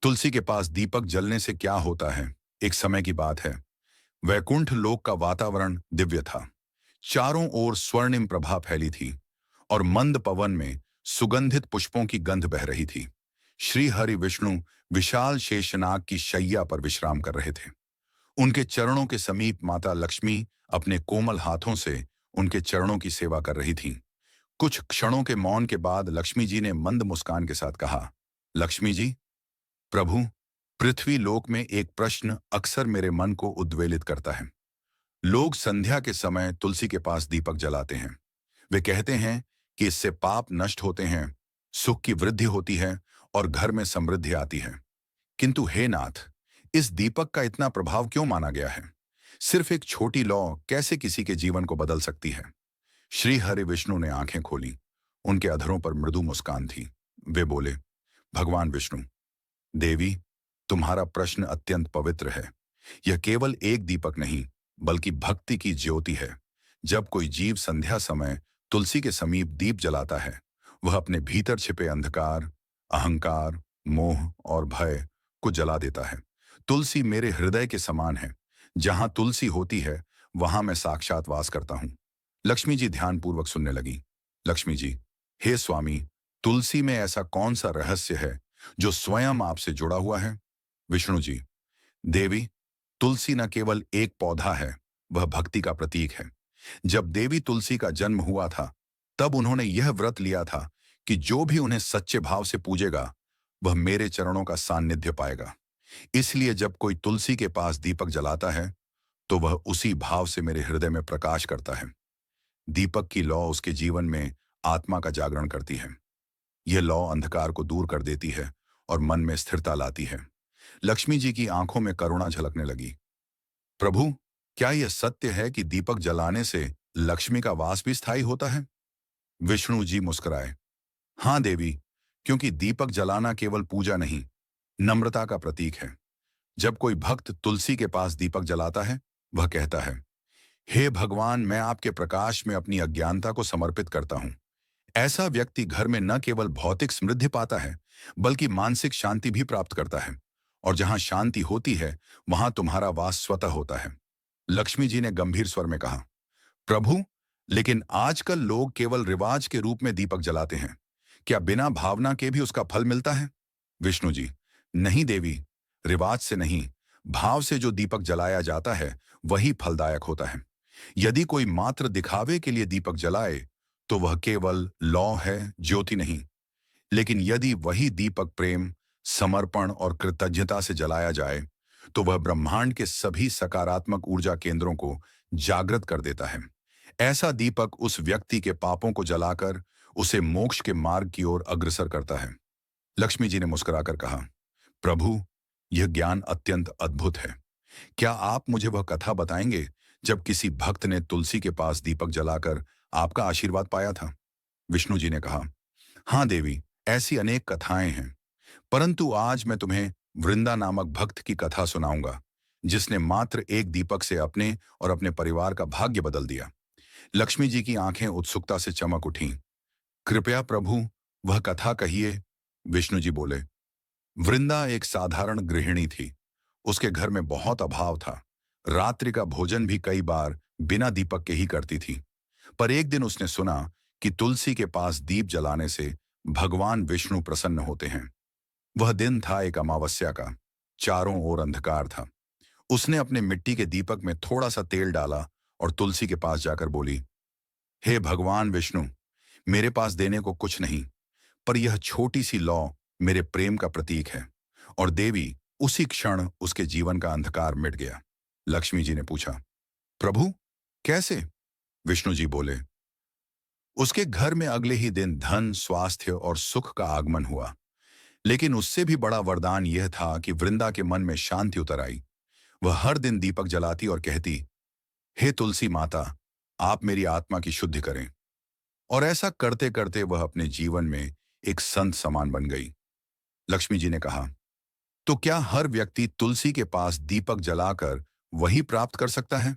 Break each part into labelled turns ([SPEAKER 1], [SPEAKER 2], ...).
[SPEAKER 1] तुलसी के पास दीपक जलने से क्या होता है? एक समय की बात है। वैकुंठ लोक का वातावरण दिव्य था। चारों ओर स्वर्णिम प्रभा फैली थी और मंद पवन में सुगंधित पुष्पों की गंध बह रही थी। श्री हरि विष्णु विशाल शेषनाग की शैया पर विश्राम कर रहे थे। उनके चरणों के समीप माता लक्ष्मी अपने कोमल हाथों से उनके चरणों की सेवा कर रही थीं। कुछ क्षणों के मौन के बाद लक्ष्मी जी ने मंद मुस्कान के साथ कहा, लक्ष्मी जी, प्रभु, पृथ्वी लोक में एक प्रश्न अक्सर मेरे मन को उद्वेलित करता है। लोग संध्या के समय तुलसी के पास दीपक जलाते हैं। वे कहते हैं कि इससे पाप नष्ट होते हैं, सुख की वृद्धि होती है और घर में समृद्धि आती है। किंतु हे नाथ, इस दीपक का इतना प्रभाव क्यों माना गया है? सिर्फ एक छोटी लौ कैसे किसी के जीवन को बदल सकती है? श्री हरि विष्णु ने आंखें खोली। उनके अधरों पर मृदु मुस्कान थी। वे बोले, भगवान विष्णु, देवी, तुम्हारा प्रश्न अत्यंत पवित्र है। यह केवल एक दीपक नहीं, बल्कि भक्ति की ज्योति है। जब कोई जीव संध्या समय तुलसी के समीप दीप जलाता है, वह अपने भीतर छिपे अंधकार, अहंकार, मोह और भय को जला देता है। तुलसी मेरे हृदय के समान है। जहां तुलसी होती है, वहां मैं साक्षात वास करता हूं। लक्ष्मी जी ध्यानपूर्वक सुनने लगी। लक्ष्मी जी, हे स्वामी, तुलसी में ऐसा कौन सा रहस्य है जो स्वयं आपसे जुड़ा हुआ है? विष्णु जी, देवी, तुलसी न केवल एक पौधा है, वह भक्ति का प्रतीक है। जब देवी तुलसी का जन्म हुआ था, तब उन्होंने यह व्रत लिया था कि जो भी उन्हें सच्चे भाव से पूजेगा, वह मेरे चरणों का सान्निध्य पाएगा। इसलिए जब कोई तुलसी के पास दीपक जलाता है, तो वह उसी भाव से मेरे हृदय में प्रकाश करता है। दीपक की लौ उसके जीवन में आत्मा का जागरण करती है। यह लौ अंधकार को दूर कर देती है और मन में स्थिरता लाती है। लक्ष्मी जी की आंखों में करुणा झलकने लगी। प्रभु, क्या यह सत्य है कि दीपक जलाने से लक्ष्मी का वास भी स्थायी होता है? विष्णु जी मुस्कुराए। हाँ देवी, क्योंकि दीपक जलाना केवल पूजा नहीं, नम्रता का प्रतीक है। जब कोई भक्त तुलसी के पास दीपक जलाता है, वह कहता है, हे भगवान, मैं आपके प्रकाश में अपनी अज्ञानता को समर्पित करता हूं। ऐसा व्यक्ति घर में न केवल भौतिक समृद्धि पाता है, बल्कि मानसिक शांति भी प्राप्त करता है। और जहां शांति होती है, वहां तुम्हारा वास स्वतः होता है। लक्ष्मी जी ने गंभीर स्वर में कहा, प्रभु, लेकिन आजकल लोग केवल रिवाज के रूप में दीपक जलाते हैं। क्या बिना भावना के भी उसका फल मिलता है? विष्णु जी, नहीं देवी, रिवाज से नहीं, भाव से जो दीपक जलाया जाता है, वही फलदायक होता है। यदि कोई मात्र दिखावे के लिए दीपक जलाए, तो वह केवल लौ है, ज्योति नहीं। लेकिन यदि वही दीपक प्रेम, समर्पण और कृतज्ञता से जलाया जाए, तो वह ब्रह्मांड के सभी सकारात्मक ऊर्जा केंद्रों को जागृत कर देता है। ऐसा दीपक उस व्यक्ति के पापों को जलाकर उसे मोक्ष के मार्ग की ओर अग्रसर करता है। लक्ष्मी जी ने मुस्कुराकर कहा, प्रभु, यह ज्ञान अत्यंत अद्भुत है। क्या आप मुझे वह कथा बताएंगे जब किसी भक्त ने तुलसी के पास दीपक जलाकर आपका आशीर्वाद पाया था? विष्णु जी ने कहा, हाँ देवी, ऐसी अनेक कथाएं हैं, परंतु आज मैं तुम्हें वृंदा नामक भक्त की कथा सुनाऊंगा, जिसने मात्र एक दीपक से अपने और अपने परिवार का भाग्य बदल दिया। लक्ष्मी जी की आंखें उत्सुकता से चमक उठीं। कृपया प्रभु, वह कथा कहिए। विष्णु जी बोले, वृंदा एक साधारण गृहिणी थी। उसके घर में बहुत अभाव था। रात्रि का भोजन भी कई बार बिना दीपक के ही करती थी। पर एक दिन उसने सुना कि तुलसी के पास दीप जलाने से भगवान विष्णु प्रसन्न होते हैं। वह दिन था एक अमावस्या का। चारों ओर अंधकार था। उसने अपने मिट्टी के दीपक में थोड़ा सा तेल डाला और तुलसी के पास जाकर बोली, हे भगवान विष्णु, मेरे पास देने को कुछ नहीं, पर यह छोटी सी लौ मेरे प्रेम का प्रतीक है। और देवी, उसी क्षण उसके जीवन का अंधकार मिट गया। लक्ष्मी जी ने पूछा, प्रभु, कैसे? विष्णु जी बोले, उसके घर में अगले ही दिन धन, स्वास्थ्य और सुख का आगमन हुआ। लेकिन उससे भी बड़ा वरदान यह था कि वृंदा के मन में शांति उतर आई। वह हर दिन दीपक जलाती और कहती, हे तुलसी माता, आप मेरी आत्मा की शुद्धि करें। और ऐसा करते करते वह अपने जीवन में एक संत समान बन गई। लक्ष्मी जी ने कहा, तो क्या हर व्यक्ति तुलसी के पास दीपक जलाकर वही प्राप्त कर सकता है?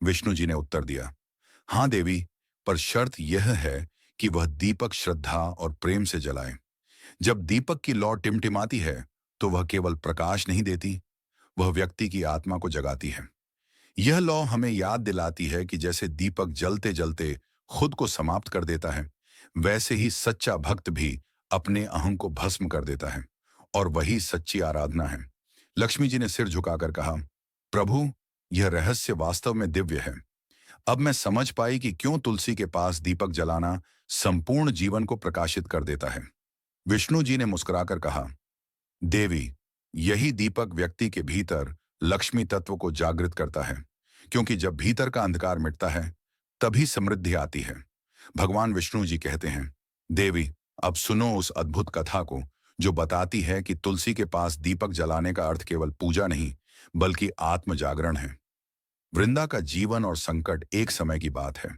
[SPEAKER 1] विष्णु जी ने उत्तर दिया, हाँ देवी, पर शर्त यह है कि वह दीपक श्रद्धा और प्रेम से जलाए। जब दीपक की लौ टिमटिमाती है, तो वह केवल प्रकाश नहीं देती, वह व्यक्ति की आत्मा को जगाती है। यह लौ हमें याद दिलाती है कि जैसे दीपक जलते जलते खुद को समाप्त कर देता है, वैसे ही सच्चा भक्त भी अपने अहं को भस्म कर देता है, और वही सच्ची आराधना है। लक्ष्मी जी ने सिर झुकाकर कहा, प्रभु, यह रहस्य वास्तव में दिव्य है। अब मैं समझ पाई कि क्यों तुलसी के पास दीपक जलाना संपूर्ण जीवन को प्रकाशित कर देता है। विष्णु जी ने मुस्कुराकर कहा, देवी, यही दीपक व्यक्ति के भीतर लक्ष्मी तत्व को जागृत करता है, क्योंकि जब भीतर का अंधकार मिटता है, तभी समृद्धि आती है। भगवान विष्णु जी कहते हैं, देवी, अब सुनो उस अद्भुत कथा को जो बताती है कि तुलसी के पास दीपक जलाने का अर्थ केवल पूजा नहीं, बल्कि आत्म जागरण है। वृंदा का जीवन और संकट एक समय की बात है।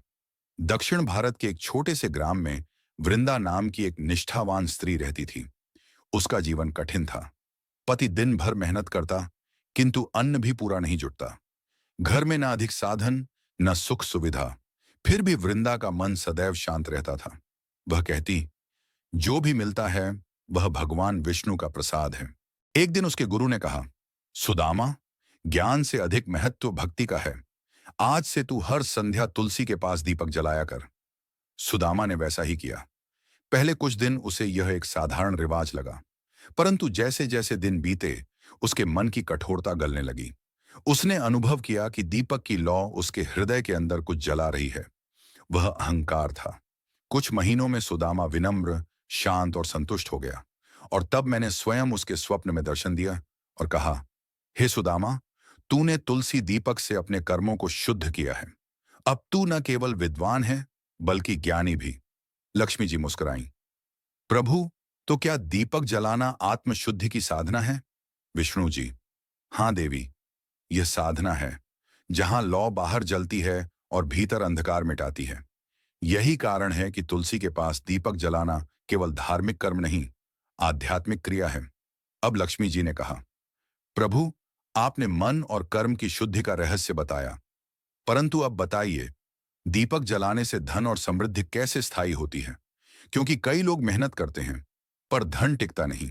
[SPEAKER 1] दक्षिण भारत के एक छोटे से ग्राम में वृंदा नाम की एक निष्ठावान स्त्री रहती थी। उसका जीवन कठिन था। पति दिन भर मेहनत करता, किंतु अन्न भी पूरा नहीं जुटता। घर में न अधिक साधन, न सुख सुविधा, फिर भी वृंदा का मन सदैव शांत रहता था। वह कहती, जो भी मिलता है वह भगवान विष्णु का प्रसाद है। एक दिन उसके गुरु ने कहा, सुदामा, ज्ञान से अधिक महत्व भक्ति का है। आज से तू हर संध्या तुलसी के पास दीपक जलाया कर। सुदामा ने वैसा ही किया। पहले कुछ दिन उसे यह एक साधारण रिवाज लगा, परंतु जैसे जैसे दिन बीते, उसके मन की कठोरता गलने लगी। उसने अनुभव किया कि दीपक की लौ उसके हृदय के अंदर कुछ जला रही है। वह अहंकार था। कुछ महीनों में सुदामा विनम्र, शांत और संतुष्ट हो गया, और तब मैंने स्वयं उसके स्वप्न में दर्शन दिया और कहा, हे सुदामा, तूने तुलसी दीपक से अपने कर्मों को शुद्ध किया है। अब तू न केवल विद्वान है, बल्कि ज्ञानी भी। लक्ष्मी जी मुस्कुराई, प्रभु, तो क्या दीपक जलाना आत्मशुद्धि की साधना है? विष्णु जी, हाँ देवी, यह साधना है, जहां लौ बाहर जलती है और भीतर अंधकार मिटाती है। यही कारण है कि तुलसी के पास दीपक जलाना केवल धार्मिक कर्म नहीं, आध्यात्मिक क्रिया है। अब लक्ष्मी जी ने कहा, प्रभु, आपने मन और कर्म की शुद्धि का रहस्य बताया, परंतु अब बताइए, दीपक जलाने से धन और समृद्धि कैसे स्थायी होती है? क्योंकि कई लोग मेहनत करते हैं, पर धन टिकता नहीं।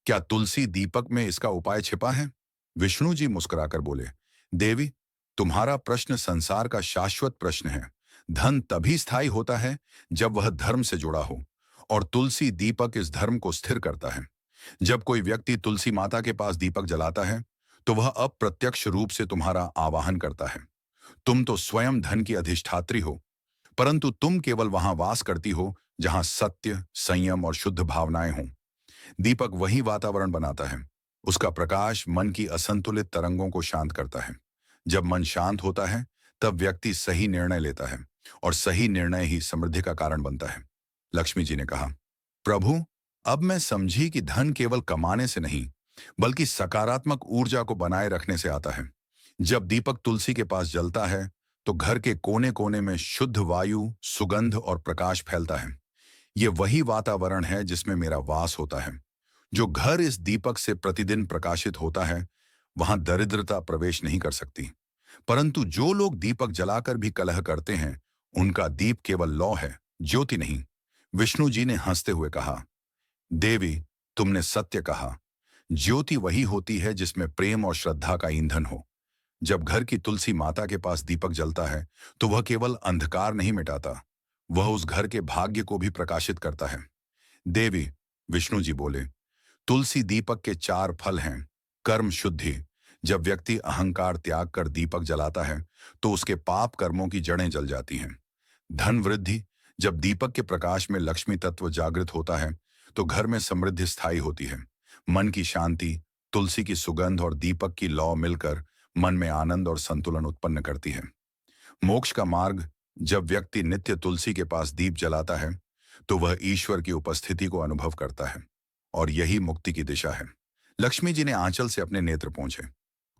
[SPEAKER 1] क्या तुलसी दीपक में इसका उपाय छिपा है? विष्णु जी मुस्कुराकर बोले, देवी, तुम्हारा प्रश्न संसार का शाश्वत प्रश्न है। धन तभी स्थायी होता है जब वह धर्म से जुड़ा हो, और तुलसी दीपक इस धर्म को स्थिर करता है। जब कोई व्यक्ति तुलसी माता के पास दीपक जलाता है, तो वह अप्रत्यक्ष रूप से तुम्हारा आवाहन करता है। तुम तो स्वयं धन की अधिष्ठात्री हो, परंतु तुम केवल वहां वास करती हो जहां सत्य, संयम और शुद्ध भावनाएं हों। दीपक वही वातावरण बनाता है। उसका प्रकाश मन की असंतुलित तरंगों को शांत करता है। जब मन शांत होता है, तब व्यक्ति सही निर्णय लेता है, और सही निर्णय ही समृद्धि का कारण बनता है। लक्ष्मी जी ने कहा, प्रभु, अब मैं समझी कि धन केवल कमाने से नहीं, बल्कि सकारात्मक ऊर्जा को बनाए रखने से आता है। जब दीपक तुलसी के पास जलता है, तो घर के कोने कोने में शुद्ध वायु, सुगंध और प्रकाश फैलता है। ये वही वातावरण है जिसमें मेरा वास होता है। जो घर इस दीपक से प्रतिदिन प्रकाशित होता है, वहां दरिद्रता प्रवेश नहीं कर सकती। परंतु जो लोग दीपक जलाकर भी कलह करते हैं, उनका दीप केवल लौ है, ज्योति नहीं। विष्णु जी ने हंसते हुए कहा, देवी, तुमने सत्य कहा। ज्योति वही होती है जिसमें प्रेम और श्रद्धा का ईंधन हो। जब घर की तुलसी माता के पास दीपक जलता है, तो वह केवल अंधकार नहीं मिटाता, वह उस घर के भाग्य को भी प्रकाशित करता है। देवी, विष्णु जी बोले, तुलसी दीपक के 4 फल हैं। कर्म शुद्धि। जब व्यक्ति अहंकार त्याग कर दीपक जलाता है, तो उसके पाप कर्मों की जड़ें जल जाती हैं। धन वृद्धि। जब दीपक के प्रकाश में लक्ष्मी तत्व जागृत होता है, तो घर में समृद्धि स्थायी होती है। मन की शांति। तुलसी की सुगंध और दीपक की लौ मिलकर मन में आनंद और संतुलन उत्पन्न करती है। मोक्ष का मार्ग। जब व्यक्ति नित्य तुलसी के पास दीप जलाता है, तो वह ईश्वर की उपस्थिति को अनुभव करता है, और यही मुक्ति की दिशा है। लक्ष्मी जी ने आंचल से अपने नेत्र पोंछे।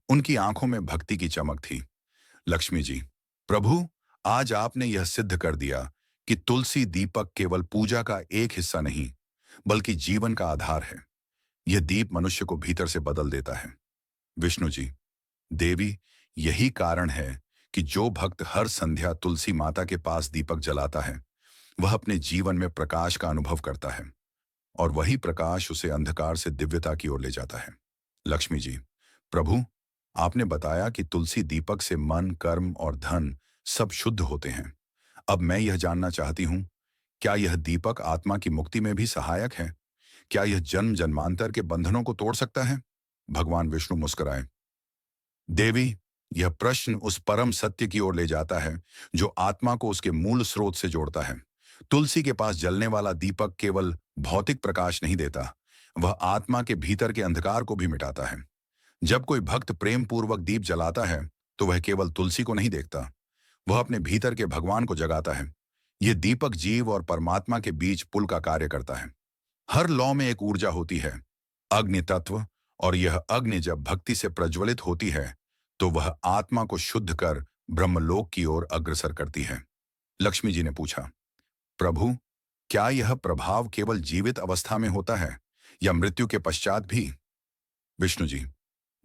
[SPEAKER 1] उनकी आंखों में भक्ति की चमक थी। लक्ष्मी जी, प्रभु, आज आपने यह सिद्ध कर दिया कि तुलसी दीपक केवल पूजा का एक हिस्सा नहीं, बल्कि जीवन का आधार है। यह दीप मनुष्य को भीतर से बदल देता है। विष्णु जी, देवी, यही कारण है कि जो भक्त हर संध्या तुलसी माता के पास दीपक जलाता है, वह अपने जीवन में प्रकाश का अनुभव करता है। और वही प्रकाश उसे अंधकार से दिव्यता की ओर ले जाता है। लक्ष्मी जी, प्रभु, आपने बताया कि तुलसी दीपक से मन, कर्म और धन सब शुद्ध होते हैं। अब मैं यह जानना चाहती हूँ, क्या यह दीपक आत्मा की मुक्ति में भी सहायक है? क्या यह जन्म जन्मांतर के बंधनों को तोड़ सकता है? भगवान विष्णु मुस्कुराए। देवी, यह प्रश्न उस परम सत्य की ओर ले जाता है जो आत्मा को उसके मूल स्रोत से जोड़ता है। तुलसी के पास जलने वाला दीपक केवल भौतिक प्रकाश नहीं देता, वह आत्मा के भीतर के अंधकार को भी मिटाता है। जब कोई भक्त प्रेम पूर्वक दीप जलाता है, तो वह केवल तुलसी को नहीं देखता, वह अपने भीतर के भगवान को जगाता है। यह दीपक जीव और परमात्मा के बीच पुल का कार्य करता है। हर लौ में एक ऊर्जा होती है, अग्नि तत्व, और यह अग्नि जब भक्ति से प्रज्वलित होती है तो वह आत्मा को शुद्ध कर ब्रह्मलोक की ओर अग्रसर करती है। लक्ष्मी जी ने पूछा, प्रभु, क्या यह प्रभाव केवल जीवित अवस्था में होता है या मृत्यु के पश्चात भी? विष्णु जी,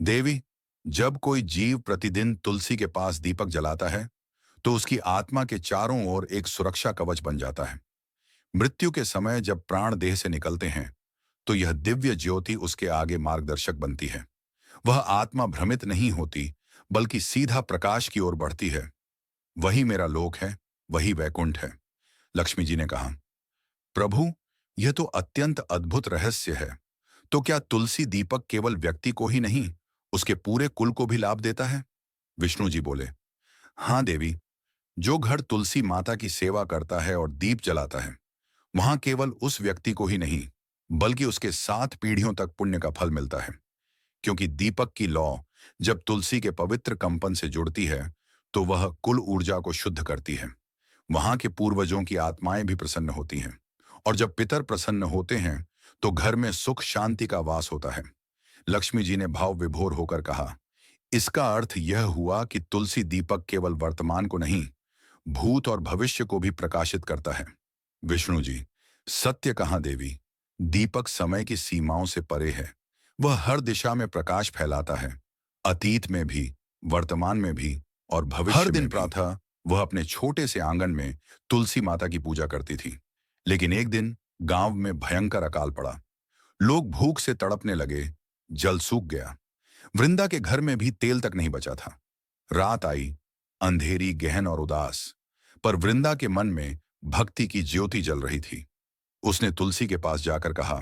[SPEAKER 1] देवी, जब कोई जीव प्रतिदिन तुलसी के पास दीपक जलाता है तो उसकी आत्मा के चारों ओर एक सुरक्षा कवच बन जाता है। मृत्यु के समय जब प्राण देह से निकलते हैं तो यह दिव्य ज्योति उसके आगे मार्गदर्शक बनती है। वह आत्मा भ्रमित नहीं होती, बल्कि सीधा प्रकाश की ओर बढ़ती है। वही मेरा लोक है, वही वैकुंठ है। लक्ष्मी जी ने कहा, प्रभु, यह तो अत्यंत अद्भुत रहस्य है। तो क्या तुलसी दीपक केवल व्यक्ति को ही नहीं, उसके पूरे कुल को भी लाभ देता है? विष्णु जी बोले, हाँ देवी, जो घर तुलसी माता की सेवा करता है और दीप जलाता है, वहां केवल उस व्यक्ति को ही नहीं, बल्कि उसके 7 पीढ़ियों तक पुण्य का फल मिलता है। क्योंकि दीपक की लौ जब तुलसी के पवित्र कंपन से जुड़ती है तो वह कुल ऊर्जा को शुद्ध करती है। वहां के पूर्वजों की आत्माएं भी प्रसन्न होती हैं, और जब पितर प्रसन्न होते हैं तो घर में सुख शांति का वास होता है। लक्ष्मी जी ने भाव विभोर होकर कहा, इसका अर्थ यह हुआ कि तुलसी दीपक केवल वर्तमान को नहीं, भूत और भविष्य को भी प्रकाशित करता है। विष्णु जी, सत्य कहाँ देवी, दीपक समय की सीमाओं से परे है। वह हर दिशा में प्रकाश फैलाता है, अतीत में भी, वर्तमान में भी और भविष्य हर दिन प्रातः वह अपने छोटे से आंगन में तुलसी माता की पूजा करती थी। लेकिन एक दिन गांव में भयंकर अकाल पड़ा। लोग भूख से तड़पने लगे, जल सूख गया। वृंदा के घर में भी तेल तक नहीं बचा था। रात आई, अंधेरी, गहन और उदास, पर वृंदा के मन में भक्ति की ज्योति जल रही थी। उसने तुलसी के पास जाकर कहा,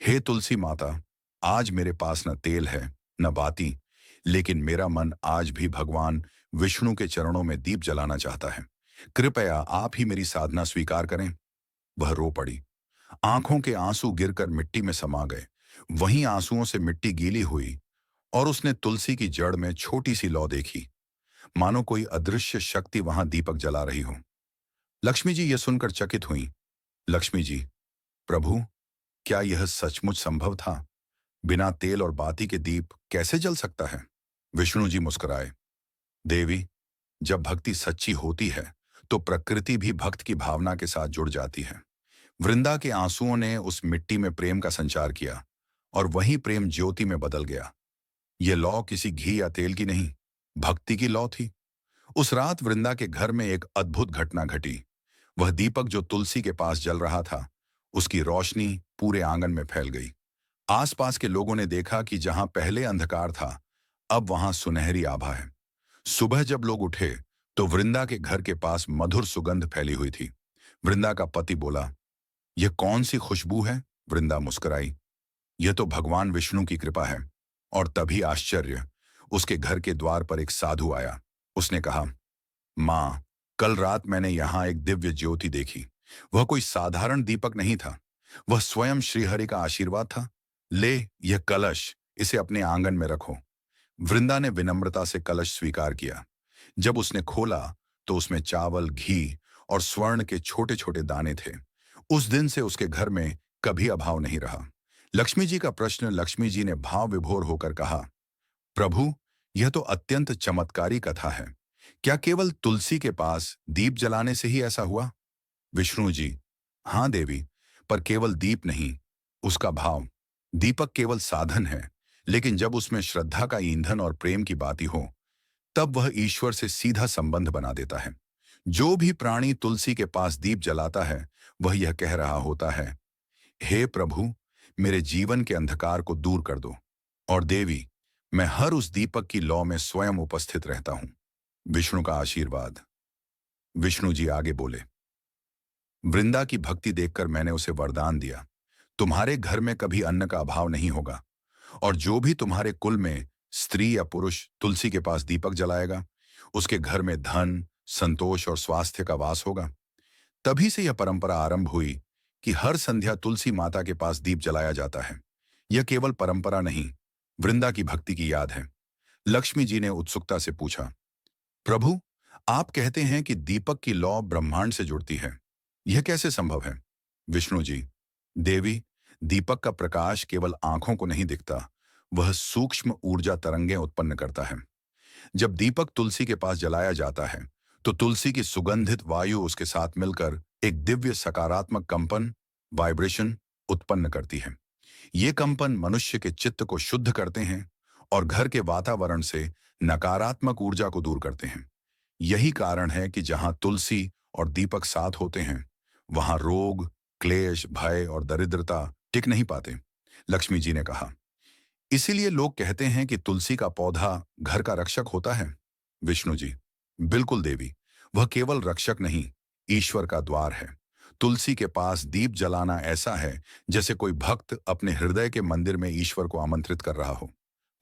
[SPEAKER 1] हे तुलसी माता, आज मेरे पास न तेल है न बाती, लेकिन मेरा मन आज भी भगवान विष्णु के चरणों में दीप जलाना चाहता है। कृपया आप ही मेरी साधना स्वीकार करें। वह रो पड़ी। आंखों के आंसू गिरकर मिट्टी में समा गए। वहीं आंसुओं से मिट्टी गीली हुई और उसने तुलसी की जड़ में छोटी सी लौ देखी, मानो कोई अदृश्य शक्ति वहां दीपक जला रही हो। लक्ष्मी जी यह सुनकर चकित हुई। लक्ष्मी जी, प्रभु, क्या यह सचमुच संभव था? बिना तेल और बाती के दीप कैसे जल सकता है? विष्णु जी मुस्कुराए। देवी, जब भक्ति सच्ची होती है तो प्रकृति भी भक्त की भावना के साथ जुड़ जाती है। वृंदा के आंसुओं ने उस मिट्टी में प्रेम का संचार किया और वही प्रेम ज्योति में बदल गया। यह लौ किसी घी या तेल की नहीं, भक्ति की लौ थी। उस रात वृंदा के घर में एक अद्भुत घटना घटी। वह दीपक जो तुलसी के पास जल रहा था, उसकी रोशनी पूरे आंगन में फैल गई। आसपास के लोगों ने देखा कि जहां पहले अंधकार था, अब वहां सुनहरी आभा है। सुबह जब लोग उठे तो वृंदा के घर के पास मधुर सुगंध फैली हुई थी। वृंदा का पति बोला, यह कौन सी खुशबू है? वृंदा मुस्कुराई, यह तो भगवान विष्णु की कृपा है। और तभी आश्चर्य, उसके घर के द्वार पर एक साधु आया। उसने कहा, मां, कल रात मैंने यहां एक दिव्य ज्योति देखी। वह कोई साधारण दीपक नहीं था, वह स्वयं श्रीहरि का आशीर्वाद था। ले, यह कलश, इसे अपने आंगन में रखो। वृंदा ने विनम्रता से कलश स्वीकार किया। जब उसने खोला तो उसमें चावल, घी और स्वर्ण के छोटे छोटे दाने थे। उस दिन से उसके घर में कभी अभाव नहीं रहा। लक्ष्मी जी का प्रश्न। लक्ष्मी जी ने भाव विभोर होकर कहा, प्रभु, यह तो अत्यंत चमत्कारी कथा है। क्या केवल तुलसी के पास दीप जलाने से ही ऐसा हुआ? विष्णु जी, हाँ देवी, पर केवल दीप नहीं, उसका भाव। दीपक केवल साधन है, लेकिन जब उसमें श्रद्धा का ईंधन और प्रेम की बाती हो, तब वह ईश्वर से सीधा संबंध बना देता है। जो भी प्राणी तुलसी के पास दीप जलाता है, वह यह कह रहा होता है, हे प्रभु, मेरे जीवन के अंधकार को दूर कर दो। और देवी, मैं हर उस दीपक की लौ में स्वयं उपस्थित रहता हूं। विष्णु का आशीर्वाद। विष्णु जी आगे बोले, वृंदा की भक्ति देखकर मैंने उसे वरदान दिया, तुम्हारे घर में कभी अन्न का अभाव नहीं होगा, और जो भी तुम्हारे कुल में स्त्री या पुरुष तुलसी के पास दीपक जलाएगा, उसके घर में धन, संतोष और स्वास्थ्य का वास होगा। तभी से यह परंपरा आरंभ हुई कि हर संध्या तुलसी माता के पास दीप जलाया जाता है। यह केवल परंपरा नहीं, वृंदा की भक्ति की याद है। लक्ष्मी जी ने उत्सुकता से पूछा, प्रभु, आप कहते हैं कि दीपक की लौ ब्रह्मांड से जुड़ती है, यह कैसे संभव है? विष्णु जी, देवी, दीपक का प्रकाश केवल आंखों को नहीं दिखता, वह सूक्ष्म ऊर्जा तरंगें उत्पन्न करता है। जब दीपक तुलसी के पास जलाया जाता है, तो तुलसी की सुगंधित वायु उसके साथ मिलकर एक दिव्य सकारात्मक कंपन, वाइब्रेशन उत्पन्न करती है। ये कंपन मनुष्य के चित्त को शुद्ध करते हैं और घर के वातावरण से नकारात्मक ऊर्जा को दूर करते हैं। यही कारण है कि जहां तुलसी और दीपक साथ होते हैं, वहां रोग, क्लेश, भय और दरिद्रता टिक नहीं पाते। लक्ष्मी जी ने कहा, इसीलिए लोग कहते हैं कि तुलसी का पौधा घर का रक्षक होता है। विष्णु जी, बिल्कुल देवी, वह केवल रक्षक नहीं, ईश्वर का द्वार है। तुलसी के पास दीप जलाना ऐसा है जैसे कोई भक्त अपने हृदय के मंदिर में ईश्वर को आमंत्रित कर रहा हो।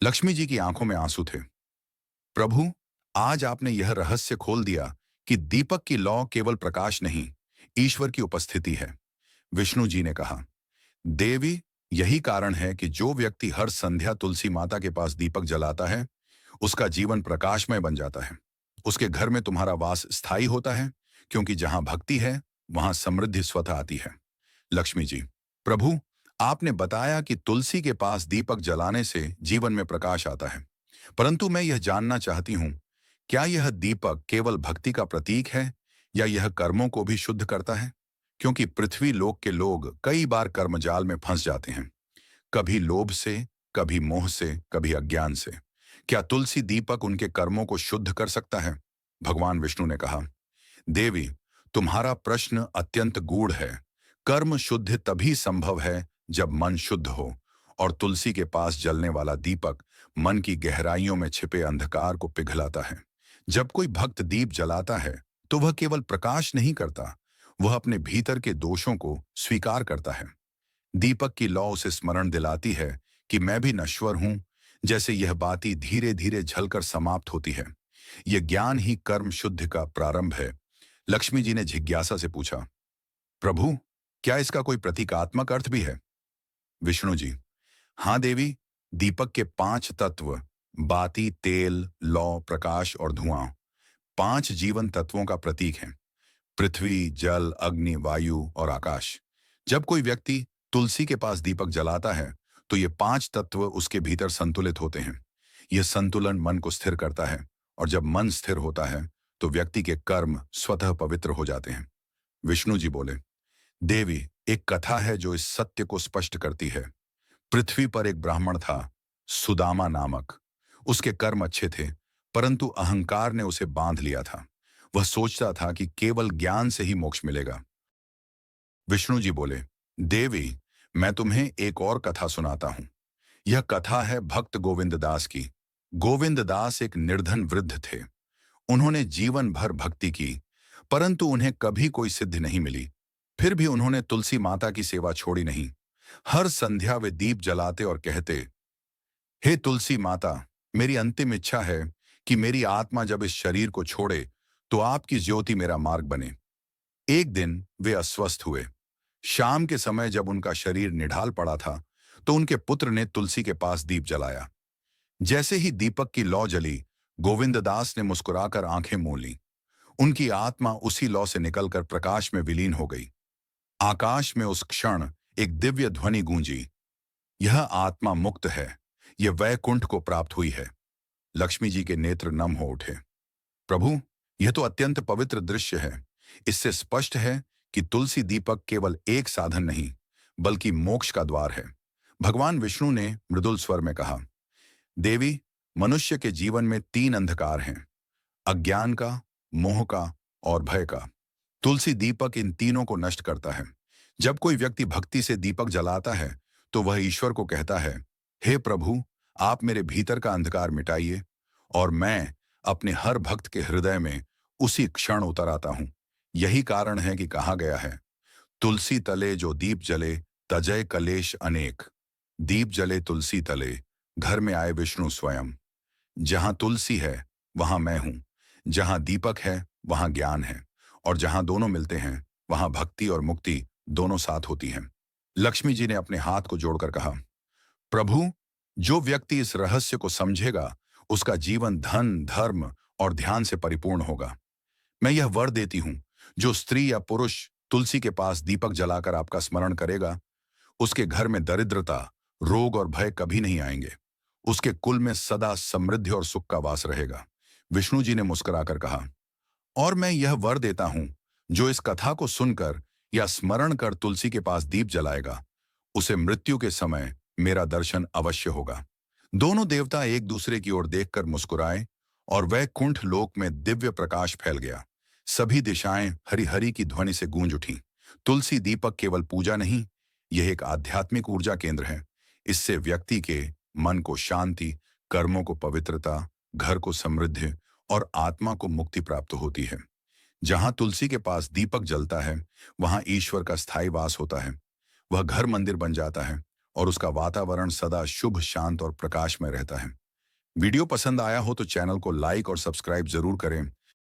[SPEAKER 1] लक्ष्मी जी की आंखों में आंसू थे। प्रभु, आज आपने यह रहस्य खोल दिया कि दीपक की लौ केवल प्रकाश नहीं, ईश्वर की उपस्थिति है। विष्णु जी ने कहा, देवी, यही कारण है कि जो व्यक्ति हर संध्या तुलसी माता के पास दीपक जलाता है, उसका जीवन प्रकाशमय बन जाता है। उसके घर में तुम्हारा वास स्थायी होता है, क्योंकि जहां भक्ति है, वहां समृद्धि स्वतः आती है। लक्ष्मी जी, प्रभु, आपने बताया कि तुलसी के पास दीपक जलाने से जीवन में प्रकाश आता है, परंतु मैं यह जानना चाहती हूँ, क्या यह दीपक केवल भक्ति का प्रतीक है या यह कर्मों को भी शुद्ध करता है? क्योंकि पृथ्वी लोक के लोग कई बार कर्मजाल में फंस जाते हैं, कभी लोभ से, कभी मोह से, कभी अज्ञान से। क्या तुलसी दीपक उनके कर्मों को शुद्ध कर सकता है? भगवान विष्णु ने कहा, देवी, तुम्हारा प्रश्न अत्यंत गूढ़ है। कर्म शुद्ध तभी संभव है जब मन शुद्ध हो, और तुलसी के पास जलने वाला दीपक मन की गहराइयों में छिपे अंधकार को पिघलाता है। जब कोई भक्त दीप जलाता है, तो वह केवल प्रकाश नहीं करता, वह अपने भीतर के दोषों को स्वीकार करता है। दीपक की लौ उसे स्मरण दिलाती है कि मैं भी नश्वर हूं, जैसे यह बाती धीरे धीरे झलकर समाप्त होती है। यह ज्ञान ही कर्म शुद्ध का प्रारंभ है। लक्ष्मी जी ने जिज्ञासा से पूछा, प्रभु, क्या इसका कोई प्रतीकात्मक अर्थ भी है? विष्णु जी, हाँ देवी, दीपक के 5 तत्व, बाती, तेल, लौ, प्रकाश और धुआं, 5 जीवन तत्वों का प्रतीक हैं। पृथ्वी, जल, अग्नि, वायु और आकाश। जब कोई व्यक्ति तुलसी के पास दीपक जलाता है, तो ये 5 तत्व उसके भीतर संतुलित होते हैं। यह संतुलन मन को स्थिर करता है, और जब मन स्थिर होता है, तो व्यक्ति के कर्म स्वतः पवित्र हो जाते हैं। विष्णु जी बोले, देवी, एक कथा है जो इस सत्य को स्पष्ट करती है। पृथ्वी पर एक ब्राह्मण था, सुदामा नामक। उसके कर्म अच्छे थे, परंतु अहंकार ने उसे बांध लिया था। वह सोचता था कि केवल ज्ञान से ही मोक्ष मिलेगा। विष्णु जी बोले, देवी, मैं तुम्हें एक और कथा सुनाता हूं। यह कथा है भक्त गोविंद दास की। गोविंद दास एक निर्धन वृद्ध थे। उन्होंने जीवन भर भक्ति की, परंतु उन्हें कभी कोई सिद्धि नहीं मिली। फिर भी उन्होंने तुलसी माता की सेवा छोड़ी नहीं। हर संध्या वे दीप जलाते और कहते, हे तुलसी माता, मेरी अंतिम इच्छा है कि मेरी आत्मा जब इस शरीर को छोड़े, तो आपकी ज्योति मेरा मार्ग बने। एक दिन वे अस्वस्थ हुए। शाम के समय जब उनका शरीर निढाल पड़ा था, तो उनके पुत्र ने तुलसी के पास दीप जलाया। जैसे ही दीपक की लौ जली, गोविंददास ने मुस्कुराकर आंखें मूंद लीं। उनकी आत्मा उसी लौ से निकलकर प्रकाश में विलीन हो गई। आकाश में उस क्षण एक दिव्य ध्वनि गूंजी, यह आत्मा मुक्त है, यह वैकुंठ को प्राप्त हुई है। लक्ष्मी जी के नेत्र नम हो उठे। प्रभु, यह तो अत्यंत पवित्र दृश्य है। इससे स्पष्ट है कि तुलसी दीपक केवल एक साधन नहीं, बल्कि मोक्ष का द्वार है। भगवान विष्णु ने मृदुल स्वर में कहा, देवी, मनुष्य के जीवन में 3 अंधकार हैं, अज्ञान का, मोह का और भय का। तुलसी दीपक इन तीनों को नष्ट करता है। जब कोई व्यक्ति भक्ति से दीपक जलाता है तो वह ईश्वर को कहता है, हे प्रभु, आप मेरे भीतर का अंधकार मिटाइए और मैं अपने हर भक्त के हृदय में उसी क्षण उतर आता हूं। यही कारण है कि कहा गया है, तुलसी तले जो दीप जले, तजय कलेश अनेक। दीप जले तुलसी तले, घर में आए विष्णु स्वयं। जहां तुलसी है वहां मैं हूं, जहां दीपक है वहां ज्ञान है, और जहां दोनों मिलते हैं वहां भक्ति और मुक्ति दोनों साथ होती हैं। लक्ष्मी जी ने अपने हाथ को जोड़कर कहा, प्रभु, जो व्यक्ति इस रहस्य को समझेगा उसका जीवन धन, धर्म और ध्यान से परिपूर्ण होगा। मैं यह वर देती हूं, जो स्त्री या पुरुष तुलसी के पास दीपक जलाकर आपका स्मरण करेगा, उसके घर में दरिद्रता, रोग और भय कभी नहीं आएंगे। उसके कुल में सदा समृद्धि और सुख का वास रहेगा। विष्णु जी ने मुस्कुराकर कहा, और मैं यह वर देता हूं, जो इस कथा को सुनकर या स्मरण कर तुलसी के पास दीप जलाएगा, उसे मृत्यु के समय मेरा दर्शन अवश्य होगा। दोनों देवता एक दूसरे की ओर देखकर मुस्कुराए और वैकुंठ लोक में दिव्य प्रकाश फैल गया। सभी दिशाएं हरि हरि की ध्वनि से गूंज उठीं। तुलसी दीपक केवल पूजा नहीं, यह एक आध्यात्मिक ऊर्जा केंद्र है। इससे व्यक्ति के मन को शांति, कर्मों को पवित्रता, घर को समृद्धि और आत्मा को मुक्ति प्राप्त होती है। जहां तुलसी के पास दीपक जलता है, वहां ईश्वर का स्थायी वास होता है। वह घर मंदिर बन जाता है और उसका वातावरण सदा शुभ, शांत और प्रकाशमय रहता है। वीडियो पसंद आया हो तो चैनल को लाइक और सब्सक्राइब जरूर करें